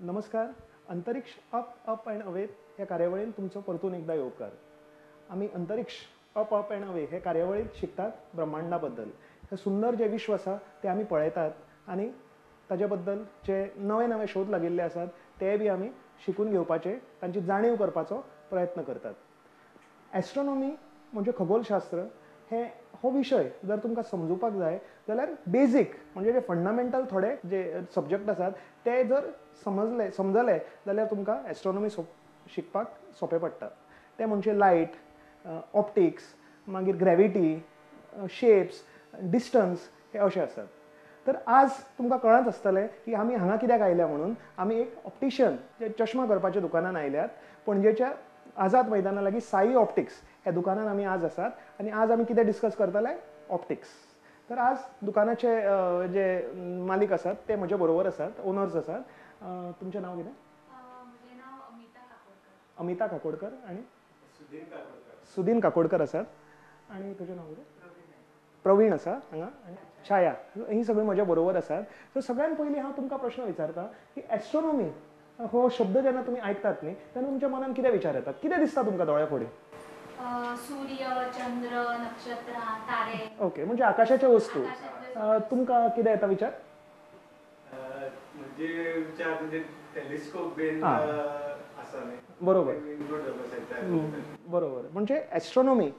नमस्कार. अंतरिक्ष up and away ह्या कार्यावळीन तुमचं परतून एकदा येवकार. आम्ही अंतरिक्ष अप अँड अवे हे कार्यावळीत शिकतात ब्रह्मांडाबद्दल. हे सुंदर जे विश्व आसा ते आम्ही पळयतात आणि ताजे बद्दल जे नवे नवे शोध लागिल्ले आसात ते बी आम्ही शिकून घेवपाचे, तांची जाणीव करपाचो प्रयत्न करतात. ॲस्ट्रॉनॉमी म्हणजे खगोलशास्त्र हो विषय जर तुमकां समजुपाक जाय जाल्यार बेजीक म्हणजे जे फंडामेंटल थोडे जे सब्जेक्ट आसात ते जर समजले जाल्यार तुमकां ॲस्ट्रॉनॉमी शिकपाक सोंपें पडटा. ते म्हणजे लायट, ऑप्टिक्स, मागीर ग्रॅविटी, शेप्स, डिस्टन्स हे अशें आसात. तर आज तुमकां कळत आसतलें की आमी हांगा कित्याक आयल्या म्हणून. आमी एक ऑप्टिशियन जे चश्मा करपाच्या दुकानान आयल्यात. पणजेच्या आझाद मैदाना लागीं साई ऑप्टिक्स ह्या दुकानान आमी आज आसात आनी आज आमी कितें डिस्कस करतले? ऑप्टिक्स. तर आज दुकानाचे जे मालीक आसात ते म्हजे बरोबर आसात, ओनर्स आसात. तुमचें नांव कितें? म्हजें नांव अमिता काकोडकर. अमिता काकोडकर आनी सुदीन काकोडकर आसात. आनी तुजें नांव कितें? प्रवीण आसा हांगा आनी छाया. ही सगळीं म्हज्या बरोबर आसात. सो सगळ्यान पयलीं हांव तुमकां प्रश्न विचारता की ॲस्ट्रॉनॉमी हो शब्द जेन्ना तुमी आयकतात न्ही तेन्ना तुमच्या मनान कितें विचार येतात? कितें दिसता तुमकां दोळ्या फुडें? सूर्य, चंद्र, नक्षत्रां, तारे. ओके, म्हणजे आकाशाचे वस्तू. तुमकां कितें येता विचार? म्हणजे विचार म्हणजे टेलिस्कोप बीन आसा न्ही. बरोबर बरोबर. म्हणजे ॲस्ट्रॉनॉमी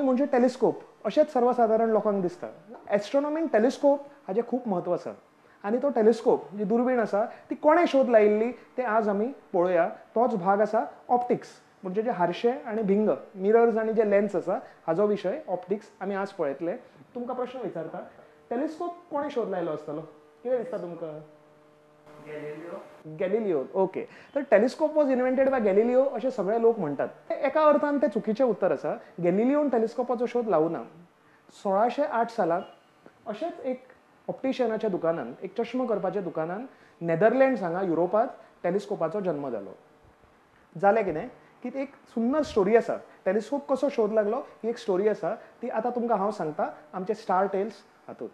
म्हणजे टेलिस्कोप अशेंच सर्वसाधारण लोकांक दिसता. ॲस्ट्रॉनॉमीन टेलिस्कोप हाजें खूब म्हत्व आसा. आनी तो टेलिस्कोप जी दुर्बीण आसा ती कोणें शोध लायिल्ली ते आज आमी पळोवया. तोच भाग आसा ऑप्टिक्स म्हणजे जे हारशे आनी भिंग, मिरर्स आनी जे लेन्स आसा हाजो विशय ऑप्टिक्स आमी आज पळयतले. तुमकां प्रश्न विचारता, टेलिस्कोप कोणें शोध लायलो आसतलो? कितें दिसता तुमकां? गॅलिलियो. ओके. तर telescope was invented by Galileo अशें सगळे लोक म्हणटात. एका अर्थान तें चुकीचें उत्तर आसा. गॅलिलियोन टेलिस्कोपाचो शोध लावना. 1608 सालांत अशेंच एक ऑप्टिशियनाच्या दुकानान, एक चश्मा करपाच्या दुकानान नेदरलँड्स हांगा युरोपांत टेलिस्कोपाचो जल्म जालो. जालें कितें की एक सुंदर स्टोरी आसा. टेलिस्कोप कसो शोध लागलो ही एक स्टोरी आसा. ती आतां तुमकां हांव सांगता आमचे स्टार टेल्स हातूंत.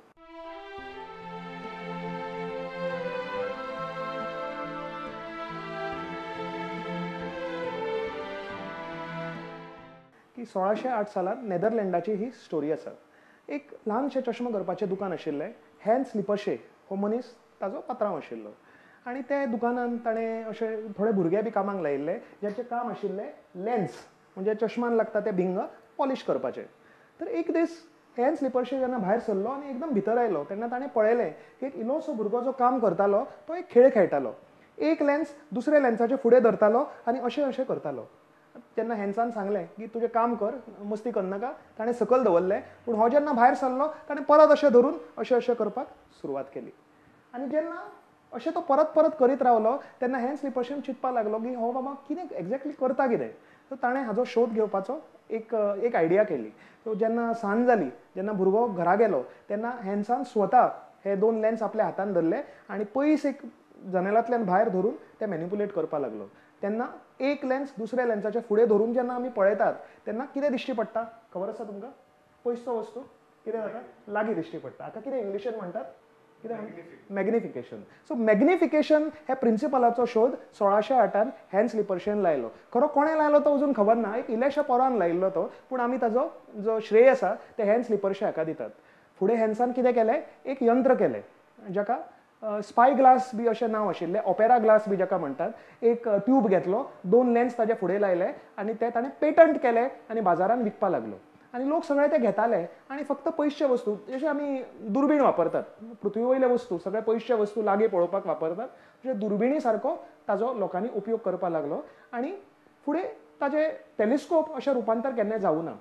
की 1608 सालांत नेदरलँडाची ही स्टोरी आसा. एक ल्हानशें चश्मा करपाचें दुकान आशिल्लें. हॅन्स लिपशे हो मनीस ताजो पात्रांव आशिल्लो. आनी ते दुकानान ताणें अशें थोडे भुरगे बी कामाक लायिल्ले जेचें काम आशिल्लें लेन्स म्हणजे चश्मान लागता ते भिंग पॉलिश करपाचें. तर एक दीस हॅन्स लिपशे जेन्ना भायर सरलो आनी एकदम भितर आयलो तेन्ना ताणें पळयलें की एक इल्लोसो भुरगो जो काम करतालो तो एक खेळ खेळटालो. एक लेन्स दुसऱ्या लेन्साचे फुडें धरतालो आनी अशें अशें करतालो. जेन्ना हॅन्सान सांगलें की तुजें काम कर, मस्ती करनाका, ताणें सकयल दवरलें. पूण हो जेन्ना भायर सरलो ताणें परत अशें धरून अशें अशें करपाक सुरवात केली. आनी जेन्ना अशें तो परत परत करीत रावलो तेन्ना हॅन्स लिपशेन चिंतपाक लागलो की हो बाबा कितें एक्झॅक्टली करता कितें. सो ताणें हाजो शोध घेवपाचो एक आयडिया केली. सो जेन्ना सांज जाली, जेन्ना भुरगो घरा गेलो तेन्ना हॅन्सान स्वता हे 2 लेन्स आपल्या हातान धरले आनी पयस एक जनेलांतल्यान भायर धरून ते मॅनिपुलेट करपाक लागलो. तेन्ना एक लेन्स दुसऱ्या लेन्साच्या फुडें धरून जेन्ना आमी पळयतात तेन्ना कितें दिश्टी पडटा खबर आसा तुमकां? पयसचो वस्तू कितें जाता? लागीं दिश्टी पडटा. हाका कितें इंग्लिशीन म्हणटात? कितें? मॅग्निफिकेशन. सो मॅग्निफिकेशन ह्या प्रिंसिपलाचो शोध 1608 हॅन्स लिपशेन लायलो. खरो कोणें लायलो तो अजून खबर ना. एक इल्ल्याशा पोरान लायिल्लो तो. पूण आमी ताजो जो श्रेय आसा ते हॅन्स लिपशे हाका दितात. फुडें हॅन्सान कितें केलें? एक यंत्र केलें जाका स्पाय ग्लास बी अशें नांव आशिल्लें, ऑपेरा ग्लास बी जाका म्हणटात. एक ट्यूब घेतलो, 2 लेन्स ताजे फुडें लायले आनी ते ताणें पेटंट केलें आनी बाजारान विकपाक लागलो. आनी लोक सगळे ते घेताले आनी फक्त पयसचे वस्तू जशे आमी दुर्बीण वापरतात, पृथ्वी वयले वस्तू सगळे पयसचे वस्तू लागीं पळोवपाक वापरतात, म्हणजे दुर्बिणी सारको ताजो लोकांनी उपयोग करपाक लागलो. आनी फुडें ताजें टेलिस्कोप अशें रुपांतर केन्ना जावं ना.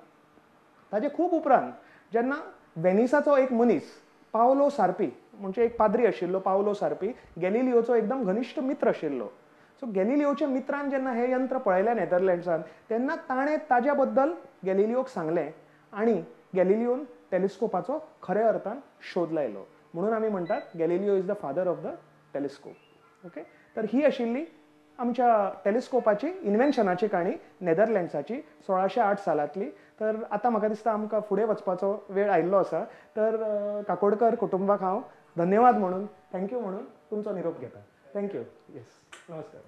ताजे खूब उपरांत जेन्ना व्हेनिसाचो एक मनीस पावलो सार्पी म्हणजे एक पाद्री आशिल्लो पावलो सार्पी, गॅलिलियोचो एकदम घनिश्ट मित्र आशिल्लो. सो गॅलिलियोच्या मित्रान जेन्ना हें यंत्र पळयलें नेदरलँड्सान तेन्ना ताणें ताज्या बद्दल गॅलिलियोक सांगलें आनी गॅलिलियोन टेलिस्कोपाचो खऱ्या अर्थान शोध लायलो. म्हणून आमी म्हणटात Galileo is the father of the telescope. Okay. तर ही आशिल्ली आमच्या टेलिस्कोपाची इन्व्हेन्शनाची काणी नेदरलँड्साची 1608 सालांतली. तर आतां म्हाका दिसता आमकां फुडें वचपाचो वेळ आयिल्लो आसा. तर काकोडकर कुटुंबाक हांव धन्यवाद म्हणून, थँक्यू म्हणून तुमचो निरोप घेता. थँक्यू. येस, नमस्कार.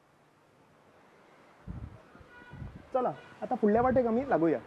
चला आता फुडल्या वाटेक आमी लागूया.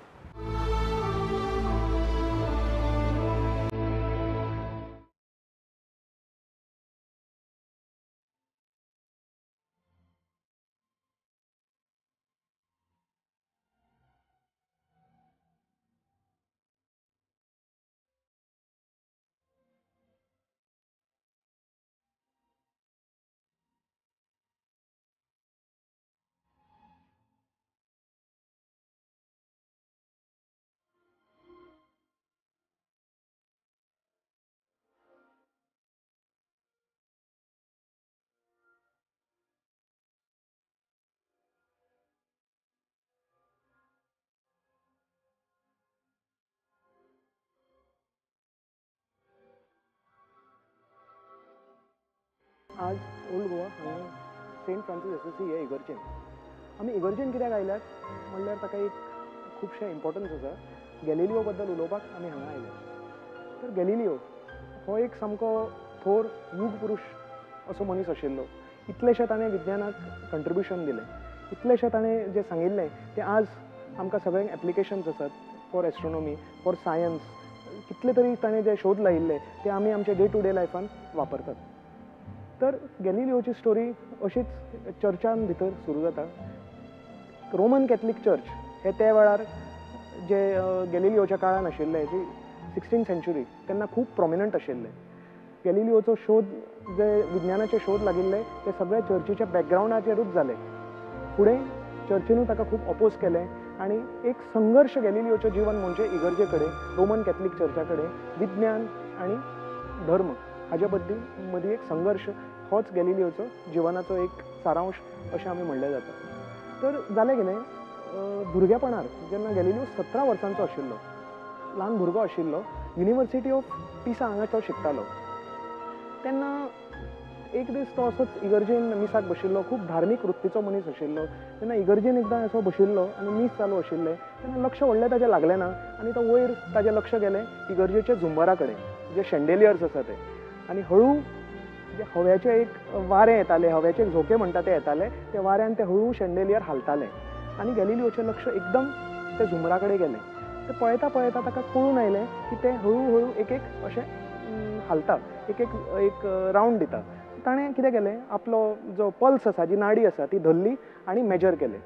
आज ओल्ड गोवा हांगा सेंट फ्रांसीस एसएससी हे इगर्जेन. आमी इगर्जेन कित्याक आयल्यात म्हणल्यार ताका एक खुबशें इम्पॉर्टन्स आसा. गॅलिलियो बद्दल उलोवपाक आमी हांगा आयले. तर गॅलिलियो हो एक सामको थोर युग पुरुश असो मनीस आशिल्लो. इतलेशें ताणें विज्ञानाक कंट्रिब्युशन दिलें, इतलेशें ताणें जें सांगिल्लें तें आज आमकां सगळ्यांक एप्लिकेशन्स आसात फॉर एस्ट्रोनॉमी, फॉर सायन्स. कितले तरी ताणें जे शोध लायिल्ले ते आमी आमच्या डे टू डे लायफान वापरतात. तर गॅलिलियोची स्टोरी अशीच चर्चान भितर सुरू जाता. रोमन कॅथलीक चर्च हे त्या वेळार जे गॅलिलियोच्या काळान आशिल्ले, जी 16th सेंच्युरी, तेन्ना खूब प्रॉमिनंट आशिल्ले. गॅलिलियोचो शोध जे विज्ञानाचे शोध लागिल्ले ते सगळे चर्चीच्या बॅकग्रावंडाचेरूच जाले. फुडें चर्चीनूय ताका खूब ऑपोज केलें आनी एक संघर्श गॅलिलियोचें जीवन म्हणजे इगर्जे कडेन, रोमन कॅथलीक चर्चा कडेन, विज्ञान आनी धर्म हाच्या मदीं एक संघर्श होच गॅलिलियोचो जिवनाचो एक सारांश अशें आमी म्हणलें जाता. तर जालें कितें, भुरगेपणार जेन्ना गॅलिलियो 17 वर्सांचो आशिल्लो, ल्हान भुरगो आशिल्लो, युनिवर्सिटी ऑफ पिसा हांगा तो शिकतालो, तेन्ना एक दीस तो असोच इगर्जेन मिसाक बशिल्लो. खूब धार्मीक वृत्तीचो मनीस आशिल्लो. तेन्ना इगर्जेन एकदां असो बशिल्लो आनी मीस चालू आशिल्लें. तेन्ना लक्ष व्हडलें ताचें लागलें ना आनी तो वयर ताचें लक्ष गेलें इगर्जेच्या झुंबरा कडेन, जे शँडेलियर्स आसा ते. आनी हळू जे हव्याचें एक वारें येतालें, हव्याचे झोके म्हणटा ते येताले, ते वाऱ्यान ते हळू शँडेलियर हालताले आनी गॅलिलियोचें लक्ष एकदम ते झुंबरा कडेन गेलें. ते पळयता पळयता ताका कळून आयलें की ते हळू हळू एक एक अशें हालता, एक एक एक रावंड दिता. ताणें कितें केलें, आपलो जो पल्स आसा, जी नाडी आसा ती धरली आनी मेजर केलें.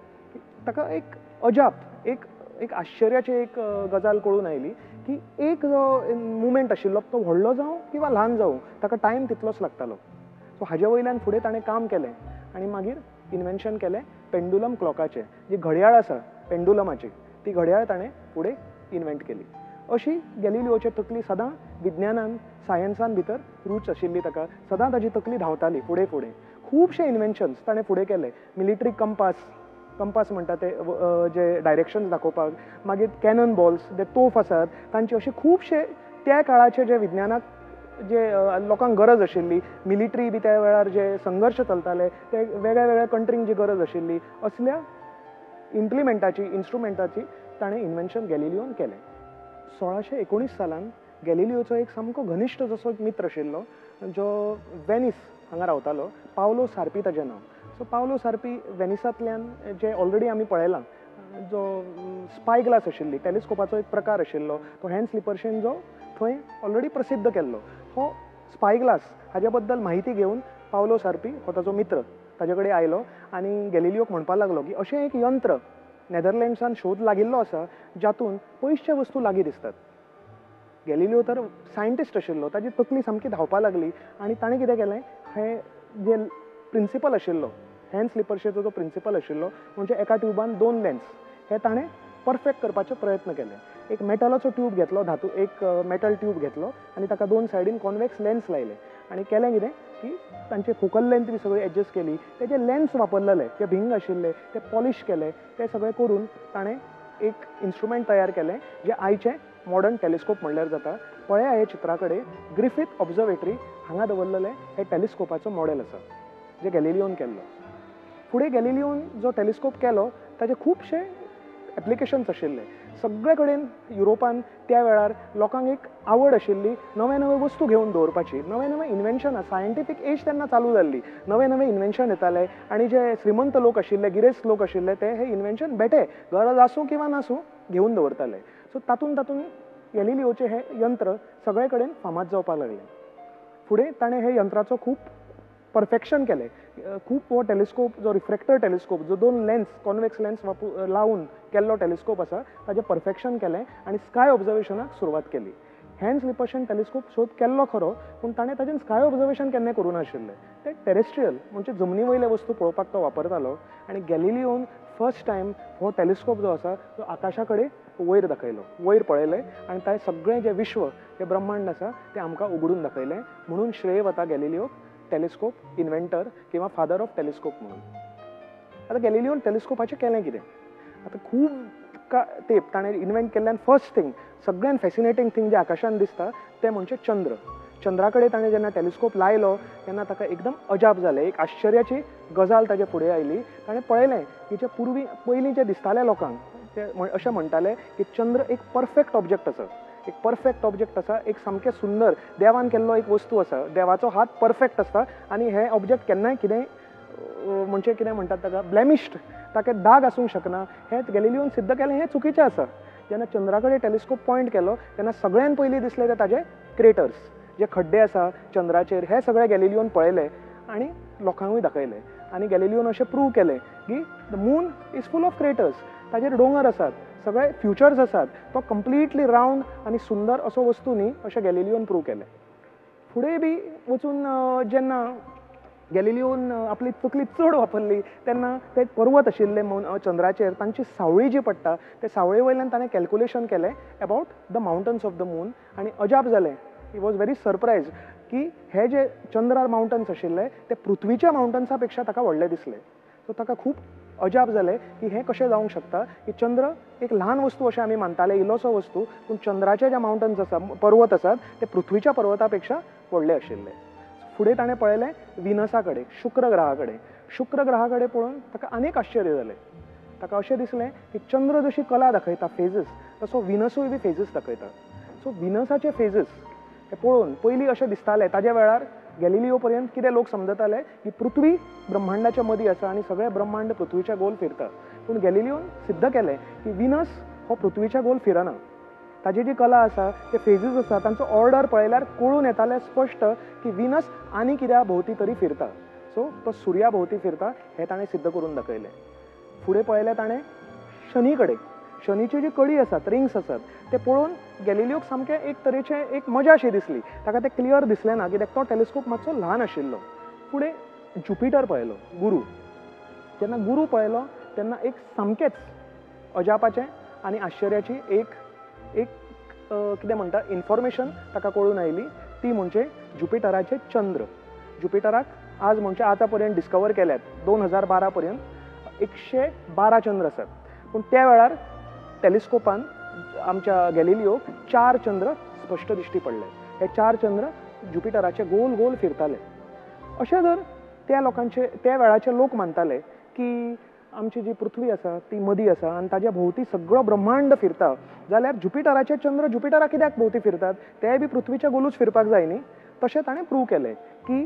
ताका एक अजाप, एक एक आश्चर्याची एक गजाल कळून आयली की एक जो मुवमेंट आशिल्लो तो व्हडलो जावं किंवा ल्हान जावं ताका टायम तितलोच लागतालो. सो हाजे वयल्यान फुडें ताणें काम केलें आनी मागीर इन्वेन्शन केलें पेंडुलम क्लॉकाचें. जी घडयाळ आसा पेंडुलमाची, ती घडयाळ ताणें फुडें इन्वेंट केली. अशी गॅलिलियोचे तकली सदां विज्ञानान, सायन्सान भितर रूच आशिल्ली. ताका सदां ताजी तकली धांवताली फुडें फुडें. खुबशे इन्वेन्शन्स ताणें फुडें केले. मिलिटरी कंपास म्हणटा ते जे डायरेक्शन्स दाखोवपाक, मागीर कॅनन बॉल्स, जे तोफ आसात तांचे, अशे खुबशे त्या काळाचे जे विज्ञानाक जे लोकांक गरज आशिल्ली, मिलिटरी बी त्या वेळार जे संघर्श चलताले, ते वेगळ्या वेगळ्या कंट्रींक जी गरज आशिल्ली, असल्या इन्स्ट्रुमेंटाची ताणें इन्वेन्शन गॅलिलियोन केलें. 1619 सालान गॅलिलियोचो एक सामको घनिश्ट जसो एक मित्र आशिल्लो, जो वेनीस हांगा रावतालो, पावलो सार्पी ताचें नांव. सो पावलो सार्पी वेनिसांतल्यान, जे ऑलरेडी आमी पळयलां, जो स्पाय ग्लास आशिल्ली, टॅलिस्कोपाचो एक प्रकार आशिल्लो, तो हॅन्स लिपर्शेन जो थंय ऑलरेडी प्रसिद्ध केल्लो, हो स्पाय ग्लास हाज्या बद्दल म्हायती घेवन पावलो सार्पी हो ताचो मित्र ताजे कडेन आयलो आनी गॅलिलियोक म्हणपाक लागलो की अशें एक यंत्र नेदरलँड्सान शोध लागिल्लो आसा जातून पयसचे वस्तू लागीं दिसतात. गॅलिलियो तर सायंटिस्ट आशिल्लो, ताजी तकली सामकी धांवपाक लागली आनी ताणें कितें केलें, हें जे प्रिंसिपल आशिल्लो, हॅन्स लिपर्शेचो जो प्रिंसिपल आशिल्लो, म्हणजे एका ट्युबान 2 लेन्स, हे ताणें परफेक्ट करपाचे प्रयत्न केले. एक मेटलाचो ट्यूब घेतलो, धातू एक मेटल ट्यूब घेतलो आनी ताका 2 सायडीन कॉन्वेक्स लेन्स लायले आनी केलें कितें की तांचे फोकल लेंथ बी सगळी एडजस्ट केली. ते जे लेन्स वापरलेले, जे भिंग आशिल्ले, ते पॉलिश केले. ते सगळें करून ताणें एक इन्स्ट्रुमेंट तयार केलें, जे आयचें मॉडर्न टॅलिस्कोप म्हणल्यार जाता. पळया हे चित्रा कडेन ग्रिफीथ ऑब्झर्वेटरी हांगा दवरलेलें हे टॅलिस्कोपाचो मॉडेल आसा, जे गॅलिलियोन केल्लो. फुडें गॅलिलियोन जो टॅलिस्कोप केलो ताचे खुबशे एप्लिकेशन्स आशिल्ले. सगळे कडेन युरोपान त्या वेळार लोकांक एक आवड आशिल्ली नवे नवे वस्तू घेवन दवरपाची, नवे नवे इन्व्हेन्शनां, सायंटिफीक एज तेन्ना चालू जाल्ली, नवे नवे इन्व्हेन्शन येताले आनी जे श्रीमंत लोक आशिल्ले, गिरेस्त लोक आशिल्ले ते हे इन्व्हेन्शन बेटे गरज आसूं किंवा नासूं घेवन दवरताले. सो तातूंत गॅलिलिओचे हे यंत्र सगळे कडेन फामाद जावपाक लागलें. फुडें ताणें हे यंत्राचो खूब परफेक्शन केलें. खूब हो टेलिस्कोप जो रिफ्रॅक्टर टेलिस्कोप जो 2 लेन्स कॉन्वेक्स लेन्स लावन केल्लो टेलिस्कोप आसा ताजें परफेक्शन केलें आनी स्काय ऑब्जर्वेशनाक सुरवात केली. हॅन्स लिपशेन टेलिस्कोप शोध केल्लो खरो पूण ताणें ताजें स्काय ऑब्जर्वेशन केन्ना करूं नाशिल्लें. ते टेरेस्ट्रियल म्हणजे जमनी वयले वस्तू पळोवपाक तो वापरतालो आनी गॅलिलिओन फर्स्ट टायम हो टेलिस्कोप जो आसा तो आकाशा कडेन वयर दाखयलो, वयर पळयलें आनी ताणें सगळें जें विश्व जें ब्रह्मांड आसा तें आमकां उगडून दाखयलें. म्हणून श्रेय वता गॅलिलिओक टेलिस्कोप इन्व्हेंटर किंवा फादर ऑफ टेलिस्कोप म्हणून. आतां गॅलिलिओन टेलिस्कोपाचें केलें कितें? आतां खूब तेंप ताणें इन्व्हेंट केल्ल्यान फर्स्ट थिंग सगळ्यान फॅसिनेटींग थिंग जें आकाशान दिसता तें म्हणजे चंद्र. चंद्रा कडेन ताणें जेन्ना टेलिस्कोप लायलो तेन्ना ताका एकदम अजाप जालें, एक आश्चर्याची गजाल ताजे फुडें आयली. ताणें पळयलें की जे पयलीं जे दिसताले लोकांक ते अशें म्हणटाले की चंद्र एक परफेक्ट ऑब्जेक्ट आसा, एक परफेक्ट ऑब्जेक्ट आसा, एक सामकें सुंदर देवान केल्लो एक वस्तू आसा, देवाचो हात परफेक्ट आसता आनी हे ऑब्जेक्ट केन्नाय कितेंय म्हणजे कितें म्हणटात ताका ब्लॅमिश्ड, ताका दाग आसूंक शकना. हें गॅलिलिओन सिद्ध केलें हें चुकीचें आसा. जेन्ना चंद्रा कडेन टेलिस्कोप पॉयंट केलो तेन्ना सगळ्यान पयलीं दिसले ते ताजे क्रेटर्स, जे खड्डे आसा चंद्राचेर हे सगळे गॅलिलिओन पळयले आनी लोकांकूय दाखयले. आनी गॅलिलिओन अशें प्रूव केलें की the moon is full of craters, ताजेर डोंगर आसात, सगळे फ्युचर्स आसात, तो कंप्लिटली रावंड आनी सुंदर असो वस्तू न्ही अशें गॅलिलिओन प्रूव केलें. फुडें बी वचून जेन्ना गॅलिलिओन आपली तकली चड वापरली तेन्ना ते पर्वत आशिल्ले चंद्राचेर तांची सावळी जी पडटा ते सावळे वयल्यान ताणें कॅल्क्युलेशन केलें about the mountains of the moon आनी अजाप जालें. ही वॉज व्हेरी सरप्रायज की हे जे चंद्रार मावंटन्स आशिल्ले ते पृथ्वीच्या मावंटन्सा पेक्षा ताका व्हडले दिसले. सो ताका खूब अजाप जालें की हें कशें जावंक शकता की चंद्र एक ल्हान वस्तू अशें आमी मानताले, इल्लोसो वस्तू, पूण चंद्राचे जे मावंटन्स आसा पर्वत आसात ते पृथ्वीच्या पर्वता पेक्षा व्हडले आशिल्ले. फुडें ताणें पळयलें विनसा कडेन, शुक्र ग्रहा कडेन. शुक्र ग्रहा कडेन पळोवन ताका आनीक आश्चर्य जालें. ताका अशें दिसलें की चंद्र जशी कला दाखयता फेजीस तसो विनसूय बी फेजीस दाखयता. सो विनसाचे फेजीस हे पळोवन पयलीं अशें दिसतालें ताज्या वेळार गॅलिलिओ पर्यंत कितें लोक समजताले की पृथ्वी ब्रह्मांडाच्या मदीं आसा आनी सगळें ब्रह्मांड पृथ्वीच्या गोल फिरता. पूण गॅलिलिओन सिद्ध केलें की विनस हो पृथ्वीच्या गोल फिरना. ताजी जी कला आसा ते फेजीस आसा तांचो ऑर्डर पळयल्यार कळून येतालें स्पश्ट की विनस आनी कित्या भोंवती तरी फिरता. सो तो सुर्या भोंवती फिरता हें ताणें सिद्ध करून दाखयलें. फुडें पळयलें ताणें शनी कडेन. शनीची जी कडी आसात, रिंग्स आसात ते पळोवन गॅलिलिओक सामकें एक तरेचें एक मजा अशी दिसली. ताका तें क्लियर दिसलें ना कित्याक तो टेलिस्कोप मातसो ल्हान आशिल्लो. फुडें ज्युपिटर पळयलो, गुरू. जेन्ना गुरू पळयलो तेन्ना एक सामकेंच अजापाचें आनी आश्चर्याची एक कितें म्हणटा इन्फॉर्मेशन ताका कळून आयली. ती म्हणजे ज्युपिटराचे चंद्र. ज्युपिटराक आज म्हणजे आतां पर्यंत डिस्कवर केल्यात 2012 पर्यंत 112 चंद्र आसात. पूण त्या वेळार टेलिस्कोपान आमच्या गॅलिलिओक 4 चंद्र स्पश्ट दिश्टी पडले. हे 4 चंद्र ज्युपिटराचे गोल गोल फिरताले. अशें जर त्या वेळाचे लोक मानताले की आमची जी पृथ्वी आसा ती मदीं आसा आनी ताज्या भोंवती सगळो ब्रह्मांड फिरता जाल्यार ज्युपिटराचे चंद्र ज्युपिटरा कित्याक भोंवती फिरतात, तेय बी पृथ्वीच्या गोलूच फिरपाक जाय न्ही. तशें ताणें प्रूव केलें की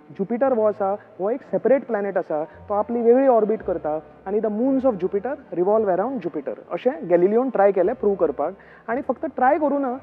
ज्युपिटर हो आसा हो एक सेपरेट प्लॅनेट आसा, तो आपली वेगळी ऑर्बिट करता आनी the moons of Jupiter revolve around Jupiter. अशें गॅलिलिओन ट्राय केलें प्रूव करपाक. आनी फक्त ट्राय करूं ना